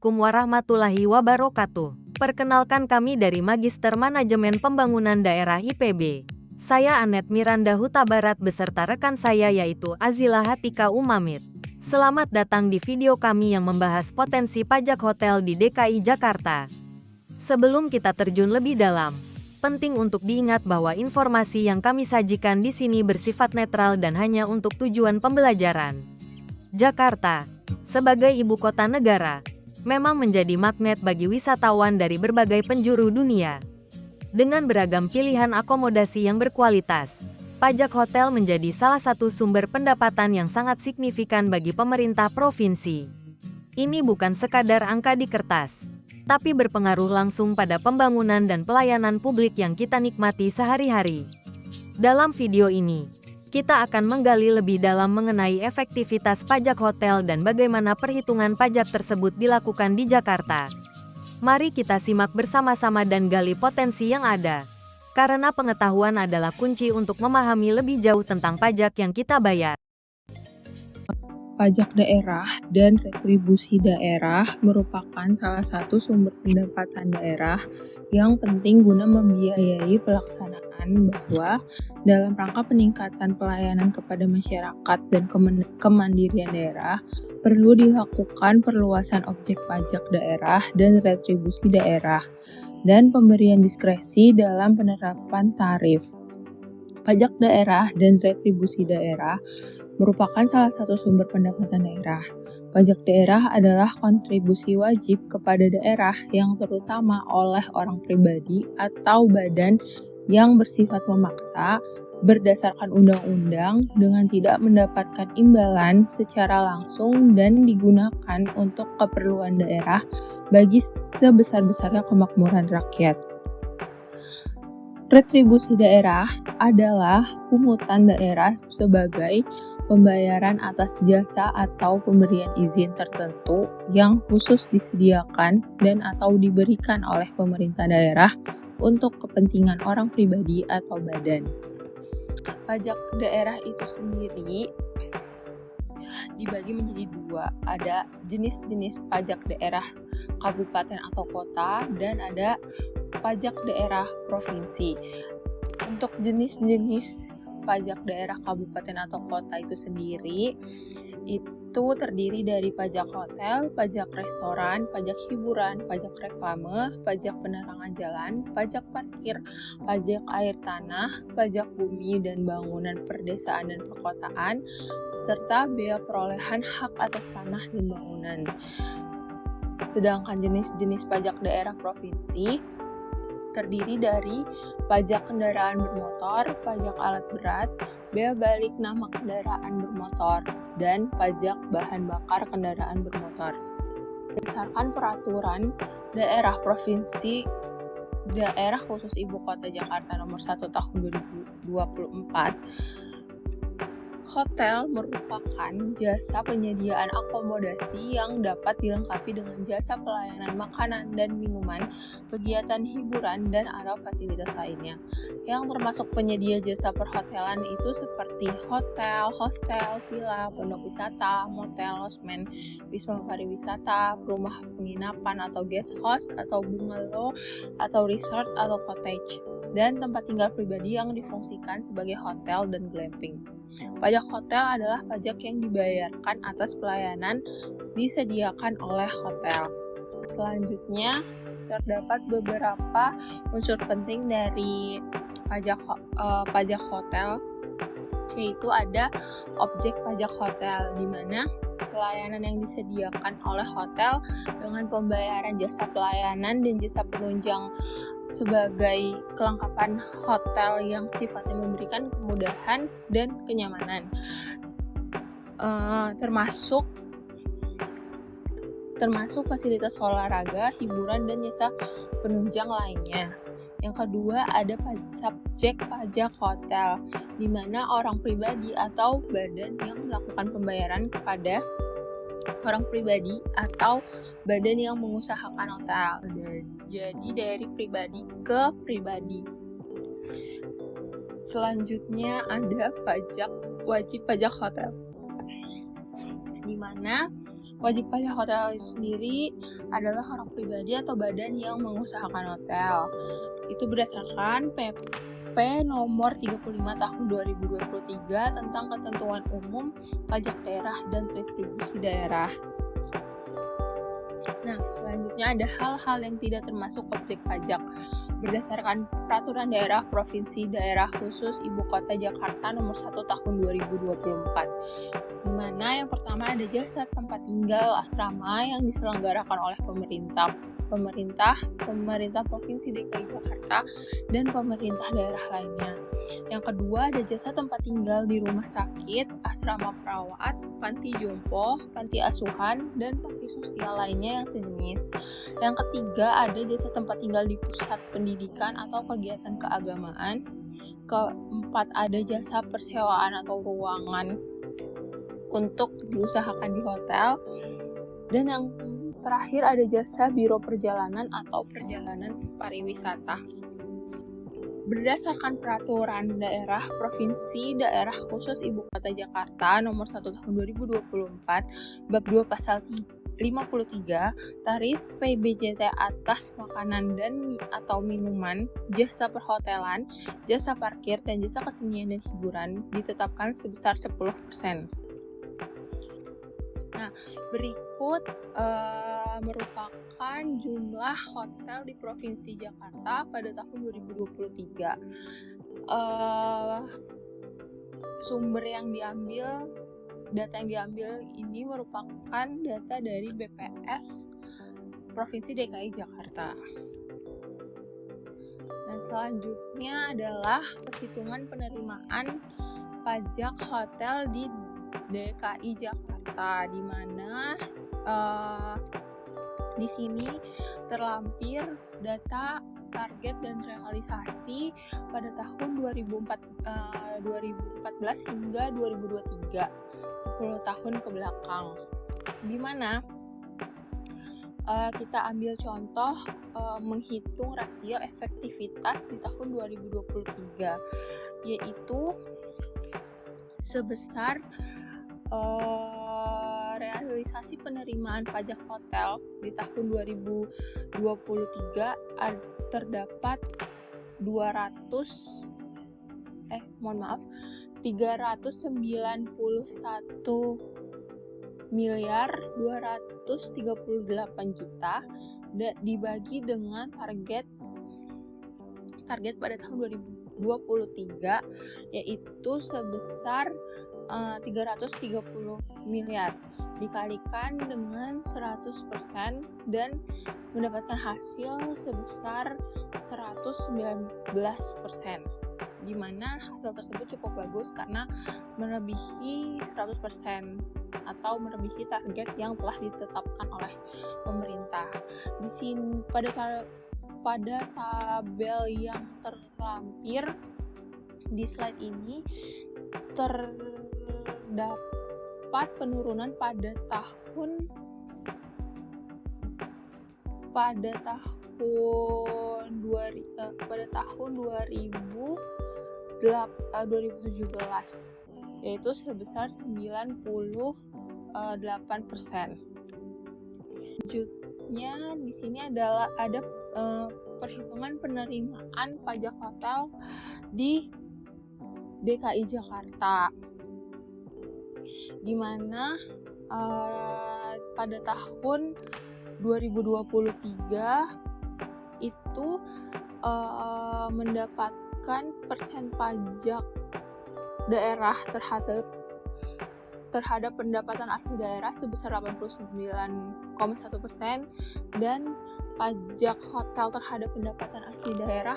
Assalamualaikum warahmatullahi wabarakatuh. Perkenalkan, kami dari Magister Manajemen Pembangunan Daerah IPB. Saya Anet Miranda Huta Barat beserta rekan saya yaitu Azila Hatika Umamit. Selamat datang di video kami yang membahas potensi pajak hotel di DKI Jakarta. Sebelum kita terjun lebih dalam, penting untuk diingat bahwa informasi yang kami sajikan di sini bersifat netral dan hanya untuk tujuan pembelajaran. Jakarta, sebagai ibu kota negara, memang menjadi magnet bagi wisatawan dari berbagai penjuru dunia. Dengan beragam pilihan akomodasi yang berkualitas, pajak hotel menjadi salah satu sumber pendapatan yang sangat signifikan bagi pemerintah provinsi. Ini bukan sekadar angka di kertas, tapi berpengaruh langsung pada pembangunan dan pelayanan publik yang kita nikmati sehari-hari. Dalam video ini, kita akan menggali lebih dalam mengenai efektivitas pajak hotel dan bagaimana perhitungan pajak tersebut dilakukan di Jakarta. Mari kita simak bersama-sama dan gali potensi yang ada. Karena pengetahuan adalah kunci untuk memahami lebih jauh tentang pajak yang kita bayar. Pajak daerah dan retribusi daerah merupakan salah satu sumber pendapatan daerah yang penting guna membiayai pelaksanaan bahwa dalam rangka peningkatan pelayanan kepada masyarakat dan kemandirian daerah, perlu dilakukan perluasan objek pajak daerah dan retribusi daerah, dan pemberian diskresi dalam penerapan tarif. Pajak daerah dan retribusi daerah merupakan salah satu sumber pendapatan daerah. Pajak daerah adalah kontribusi wajib kepada daerah yang terutama oleh orang pribadi atau badan yang bersifat memaksa berdasarkan undang-undang dengan tidak mendapatkan imbalan secara langsung dan digunakan untuk keperluan daerah bagi sebesar-besarnya kemakmuran rakyat. Retribusi daerah adalah pungutan daerah sebagai pembayaran atas jasa atau pemberian izin tertentu yang khusus disediakan dan atau diberikan oleh pemerintah daerah untuk kepentingan orang pribadi atau badan. Pajak daerah itu sendiri dibagi menjadi dua, ada jenis-jenis pajak daerah kabupaten atau kota dan ada pajak daerah provinsi. Untuk jenis-jenis pajak daerah kabupaten atau kota itu sendiri itu terdiri dari pajak hotel, pajak restoran, pajak hiburan, pajak reklame, pajak penerangan jalan, pajak parkir, pajak air tanah, pajak bumi dan bangunan perdesaan dan perkotaan, serta bea perolehan hak atas tanah dan bangunan. Sedangkan jenis-jenis pajak daerah provinsi terdiri dari pajak kendaraan bermotor, pajak alat berat, bea balik nama kendaraan bermotor, dan pajak bahan bakar kendaraan bermotor. Berdasarkan peraturan daerah provinsi daerah khusus Ibu Kota Jakarta nomor 1 tahun 2024, hotel merupakan jasa penyediaan akomodasi yang dapat dilengkapi dengan jasa pelayanan makanan dan minuman, kegiatan hiburan, dan atau fasilitas lainnya. Yang termasuk penyedia jasa perhotelan itu seperti hotel, hostel, villa, pondok wisata, motel, losmen, wisma pariwisata, rumah penginapan atau guest house, atau bungalow, atau resort atau cottage, dan tempat tinggal pribadi yang difungsikan sebagai hotel dan glamping. Pajak hotel adalah pajak yang dibayarkan atas pelayanan disediakan oleh hotel. Selanjutnya, terdapat beberapa unsur penting dari pajak hotel, yaitu ada objek pajak hotel, di mana pelayanan yang disediakan oleh hotel dengan pembayaran jasa pelayanan dan jasa penunjang sebagai kelengkapan hotel yang sifatnya memberikan kemudahan dan kenyamanan, termasuk fasilitas olahraga, hiburan, dan jasa penunjang lainnya. Yang kedua, ada subjek pajak hotel, di mana orang pribadi atau badan yang melakukan pembayaran kepada orang pribadi atau badan yang mengusahakan hotel. Jadi dari pribadi ke pribadi. Selanjutnya ada wajib pajak hotel, di mana Wajib pajak hotel itu sendiri adalah orang pribadi atau badan yang mengusahakan hotel. Itu berdasarkan PP nomor 35 tahun 2023 tentang ketentuan umum pajak daerah dan retribusi daerah. Nah, selanjutnya ada hal-hal yang tidak termasuk objek pajak berdasarkan Peraturan Daerah Provinsi Daerah Khusus Ibu Kota Jakarta Nomor 1 Tahun 2024. Di mana yang pertama ada jasa tempat tinggal asrama yang diselenggarakan oleh pemerintah Provinsi DKI Jakarta dan pemerintah daerah lainnya. Yang kedua ada jasa tempat tinggal di rumah sakit, asrama perawat, panti jompo, panti asuhan, dan panti sosial lainnya yang sejenis. Yang ketiga ada jasa tempat tinggal di pusat pendidikan atau kegiatan keagamaan. Keempat ada jasa persewaan atau ruangan untuk diusahakan di hotel. Dan yang terakhir ada jasa biro perjalanan atau perjalanan pariwisata. Berdasarkan Peraturan Daerah Provinsi Daerah Khusus Ibu Kota Jakarta Nomor 1 Tahun 2024, Bab 2 Pasal 53, tarif PBJT atas makanan dan atau minuman, jasa perhotelan, jasa parkir, dan jasa kesenian dan hiburan ditetapkan sebesar 10%. Nah, berikut merupakan jumlah hotel di Provinsi Jakarta pada tahun 2023. Sumber yang diambil, data yang diambil ini merupakan data dari BPS Provinsi DKI Jakarta. Dan selanjutnya adalah perhitungan penerimaan pajak hotel di DKI Jakarta, di mana di sini terlampir data target dan realisasi pada tahun 2014 hingga 2023, 10 tahun ke belakang. Di mana kita ambil contoh menghitung rasio efektivitas di tahun 2023, yaitu sebesar realisasi penerimaan pajak hotel di tahun 2023 terdapat 391.238 juta dibagi dengan target pada tahun 2023 yaitu sebesar 330 miliar dikalikan dengan 100% dan mendapatkan hasil sebesar 119%, di mana hasil tersebut cukup bagus karena melebihi 100% atau melebihi target yang telah ditetapkan oleh pemerintah. Di sini pada tabel yang terlampir di slide ini terdapat penurunan pada tahun 2017 yaitu sebesar 98%. Selanjutnya di sini ada perhitungan penerimaan pajak hotel di DKI Jakarta, di mana pada tahun 2023 itu mendapatkan persen pajak daerah terhadap pendapatan asli daerah sebesar 89,1% dan pajak hotel terhadap pendapatan asli daerah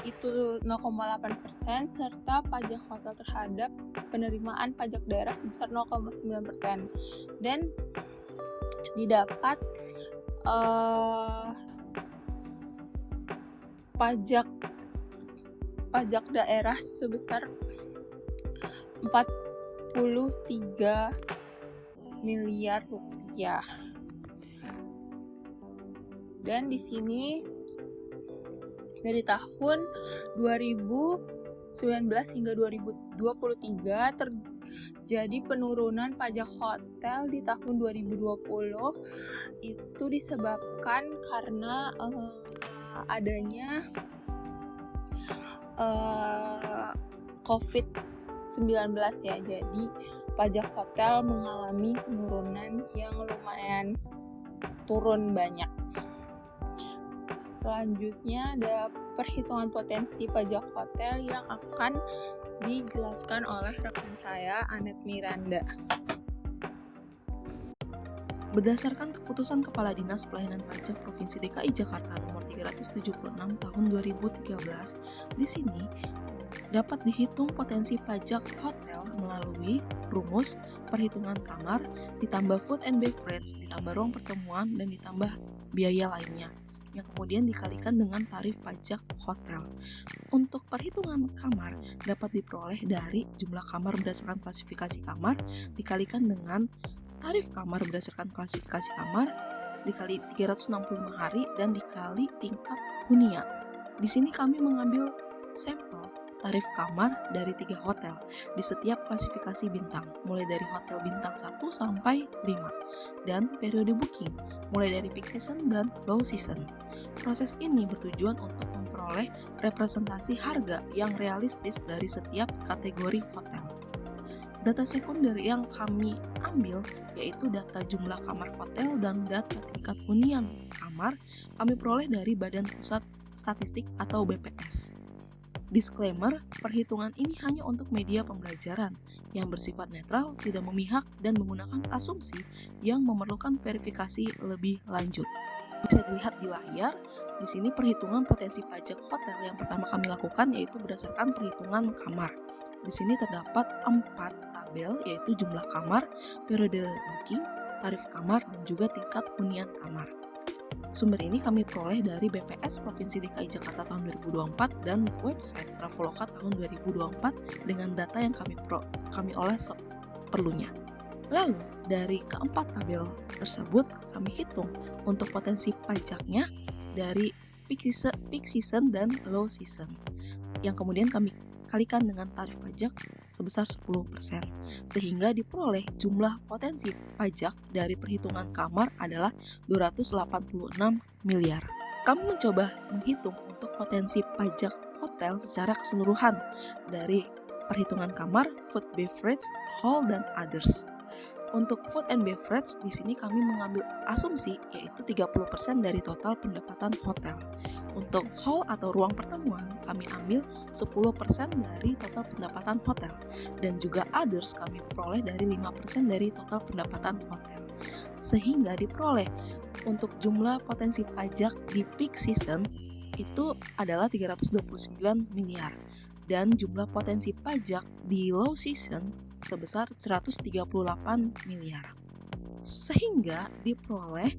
itu 0,8% serta pajak hotel terhadap penerimaan pajak daerah sebesar 0,9% dan didapat pajak daerah sebesar 43 miliar rupiah. Dan di sini dari tahun 2019 hingga 2023 Jadi penurunan pajak hotel di tahun 2020 itu disebabkan karena adanya COVID-19 ya. Jadi pajak hotel mengalami penurunan yang lumayan turun banyak. Selanjutnya ada perhitungan potensi pajak hotel yang akan dijelaskan oleh rekan saya, Anet Miranda. Berdasarkan keputusan Kepala Dinas Pelayanan Pajak Provinsi DKI Jakarta nomor 376 tahun 2013, di sini dapat dihitung potensi pajak hotel melalui rumus perhitungan kamar, ditambah food and beverage, ditambah ruang pertemuan, dan ditambah biaya lainnya, yang kemudian dikalikan dengan tarif pajak hotel. Untuk perhitungan kamar dapat diperoleh dari jumlah kamar berdasarkan klasifikasi kamar dikalikan dengan tarif kamar berdasarkan klasifikasi kamar dikali 365 hari dan dikali tingkat hunian. Di sini kami mengambil sampel tarif kamar dari 3 hotel di setiap klasifikasi bintang, mulai dari hotel bintang 1 sampai 5, dan periode booking, mulai dari peak season dan low season. Proses ini bertujuan untuk memperoleh representasi harga yang realistis dari setiap kategori hotel. Data sekunder yang kami ambil yaitu data jumlah kamar hotel dan data tingkat hunian kamar kami peroleh dari Badan Pusat Statistik atau BPS. Disclaimer, perhitungan ini hanya untuk media pembelajaran yang bersifat netral, tidak memihak, dan menggunakan asumsi yang memerlukan verifikasi lebih lanjut. Bisa dilihat di layar, di sini perhitungan potensi pajak hotel yang pertama kami lakukan yaitu berdasarkan perhitungan kamar. Di sini terdapat 4 tabel yaitu jumlah kamar, periode booking, tarif kamar, dan juga tingkat hunian kamar. Sumber ini kami peroleh dari BPS Provinsi DKI Jakarta tahun 2024 dan website Traveloka tahun 2024 dengan data yang kami olah seperlunya. Lalu, dari keempat tabel tersebut kami hitung untuk potensi pajaknya dari peak season dan low season, yang kemudian kami kalikan dengan tarif pajak sebesar 10%, sehingga diperoleh jumlah potensi pajak dari perhitungan kamar adalah 286 miliar. Kami mencoba menghitung untuk potensi pajak hotel secara keseluruhan dari perhitungan kamar, food, beverage, hall, dan others. Untuk food and beverage, di sini kami mengambil asumsi yaitu 30% dari total pendapatan hotel. Untuk hall atau ruang pertemuan, kami ambil 10% dari total pendapatan hotel. Dan juga others kami peroleh dari 5% dari total pendapatan hotel. Sehingga diperoleh untuk jumlah potensi pajak di peak season itu adalah 329 miliar. Dan jumlah potensi pajak di low season sebesar 138 miliar. Sehingga diperoleh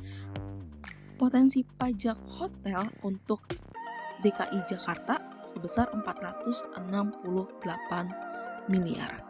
potensi pajak hotel untuk DKI Jakarta sebesar 468 miliar.